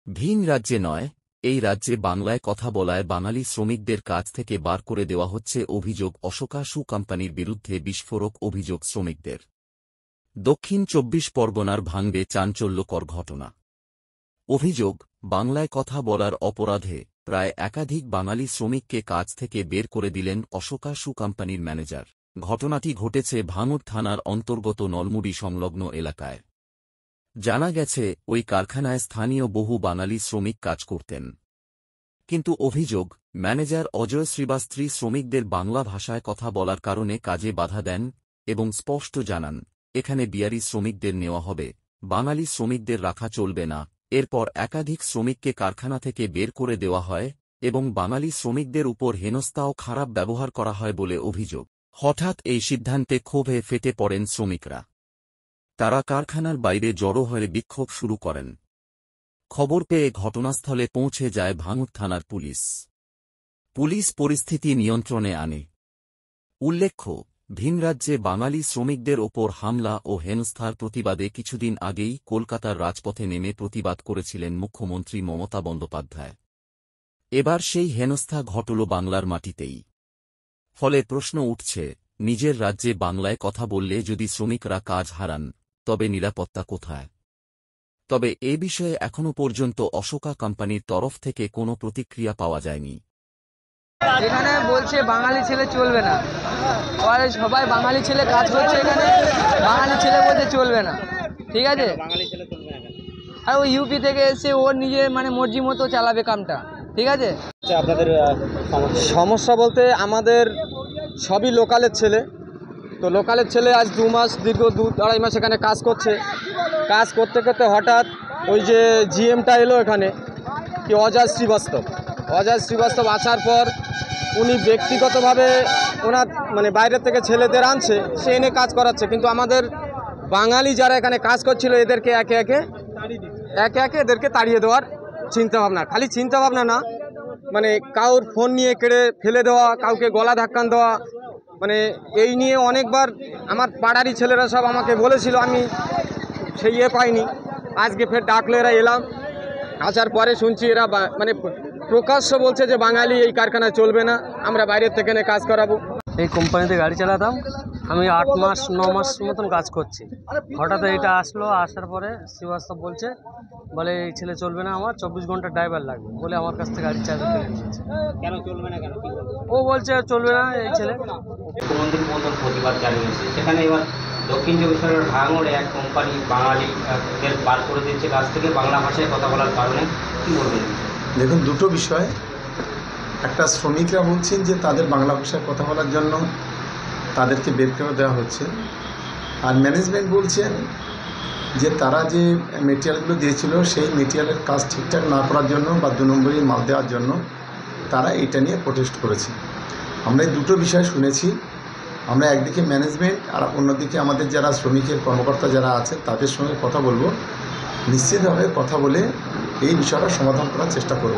ভিন রাজ্যে নয়, এই রাজ্যে বাংলায় কথা বলায় বাঙালি শ্রমিকদের কাজ থেকে বার করে দেওয়া হচ্ছে অভিযোগ অশোকা শু কোম্পানির বিরুদ্ধে বিস্ফোরক অভিযোগ শ্রমিকদের। দক্ষিণ ২৪ পরগনার ভাঙড়ে চাঞ্চল্যকর ঘটনা। অভিযোগ, বাংলায় কথা বলার অপরাধে প্রায় একাধিক বাঙালি শ্রমিককে কাজ থেকে বের করে দিলেন অশোকা শু কোম্পানির ম্যানেজার। ঘটনাটি ঘটেছে ভাঙড় থানার অন্তর্গত নলমুড়ি সংলগ্ন এলাকায়। জানা গেছে, ওই কারখানায় স্থানীয় বহু বাঙালি শ্রমিক কাজ করতেন। কিন্তু অভিযোগ, ম্যানেজার অজয় শ্রীবাস্ত্রী শ্রমিকদের বাংলা ভাষায় কথা বলার কারণে কাজে বাধা দেন এবং স্পষ্ট জানান, এখানে বিহারি শ্রমিকদের নেওয়া হবে, বাঙালি শ্রমিকদের রাখা চলবে না। এরপর একাধিক শ্রমিককে কারখানা থেকে বের করে দেওয়া হয় এবং বাঙালি শ্রমিকদের উপর হেনস্থা ও খারাপ ব্যবহার করা হয় বলে অভিযোগ। হঠাৎ এই সিদ্ধান্তে ক্ষোভে ফেটে পড়েন শ্রমিকরা। তারা কারখানার বাইরে জড়ো হয়ে বিক্ষোভ শুরু করেন। খবর পেয়ে ঘটনাস্থলে পৌঁছে যায় ভাঙড় থানার পুলিশ। পুলিশ পরিস্থিতি নিয়ন্ত্রণে আনে। উল্লেখ্য, ভিন রাজ্যে বাঙালি শ্রমিকদের ওপর হামলা ও হেনস্থার প্রতিবাদে কিছুদিন আগেই কলকাতার রাজপথে নেমে প্রতিবাদ করেছিলেন মুখ্যমন্ত্রী মমতা বন্দ্যোপাধ্যায়। এবার সেই হেনস্থা ঘটল বাংলার মাটিতেই। ফলে প্রশ্ন উঠছে, নিজের রাজ্যে বাংলায় কথা বললে যদি শ্রমিকরা কাজ হারান, তবে নিরাপত্তা কোথায়? তবে এ বিষয়ে এখনও পর্যন্ত অশোকা কোম্পানির তরফ থেকে কোনো প্রতিক্রিয়া পাওয়া যায়নি। এখানে বলছে বাঙালি ছেলে চলবে না, সবাই বাঙালি ছেলে কাজ করছে এখানে, বাঙালি ছেলে বলতে চলবে না। ঠিক আছে, আর ও ইউপি থেকে এসে ওর নিজের মর্জি মতো চালাবে কামটা। ঠিক আছে, আপনাদের সমস্যা বলতে আমাদের সবই লোকালের ছেলে, তো লোকালের ছেলে আজ 2 মাস, দীর্ঘ 2-2.5 মাস এখানে কাজ করছে। কাজ করতে করতে হঠাৎ ওই যে জিএমটা এলো এখানে, কি অজয় শ্রীবাস্তব আসার পর উনি ব্যক্তিগতভাবে ওনার বাইরের থেকে ছেলেদের আনছে, সে এনে কাজ করাচ্ছে। কিন্তু আমাদের বাঙালি যারা এখানে কাজ করছিল এদেরকে একে একে এদেরকে তাড়িয়ে দেওয়ার চিন্তাভাবনা। খালি চিন্তাভাবনা না, কাউর ফোন নিয়ে কেড়ে ফেলে দেওয়া, কাউকে গলা ধাক্কান দেওয়া, এই নিয়ে অনেকবার আমার পাড়ারই ছেলেরা সব আমাকে বলেছিল, আমি সেই পাইনি। আজকে ফের ডাকলে এরা এলাম, আসার পরে শুনছি এরা প্রকাশ্য বলছে যে বাঙালি এই কারখানায় চলবে না, আমরা বাইরের থেকে এনে কাজ করাবো। এই কোম্পানিতে গাড়ি চালাতাম আমি, 8 মাস 9 মাস মতন কাজ করছি। হঠাৎ এটা আসলো, আসার পরে শ্রীবাস্তব বলে এই ছেলে চলবে না, আমার 24 ঘন্টা ড্রাইভার লাগবে বলে আমার কাছ থেকে গাড়ি চার্জ করে নিয়েছে। কেন চলবে না? কেন ও বলছে চলবে না এই ছেলে। মুখ্যমন্ত্রীর মতন প্রতিবাদ জানিয়েছে, সেখানে এবার দক্ষিণ 24 পরগনার ভাঙড়ে এক কোম্পানি বাঙালিদের বার করে দিচ্ছে কাছ থেকে বাংলা ভাষায় কথা বলার কারণে। কী বলবেন? দেখুন, দুটো বিষয়। একটা, শ্রমিকরা বলছেন যে তাদের বাংলা ভাষায় কথা বলার জন্য তাদেরকে বের করে দেওয়া হচ্ছে, আর ম্যানেজমেন্ট বলছেন যে তারা যে মেটেরিয়ালগুলো দিয়েছিল সেই মেটেরিয়ালের কাজ ঠিকঠাক না করার জন্য বা 2 নম্বরই মাল দেওয়ার জন্য তারা এটা নিয়ে প্রোটেস্ট করেছে। আমরা এই দুটো বিষয় শুনেছি। আমরা একদিকে ম্যানেজমেন্ট আর অন্যদিকে আমাদের যারা শ্রমিকের কর্মকর্তা যারা আছে তাদের সঙ্গে কথা বলবো, নিশ্চিতভাবে কথা বলে এই বিষয়টা সমাধান করার চেষ্টা করব।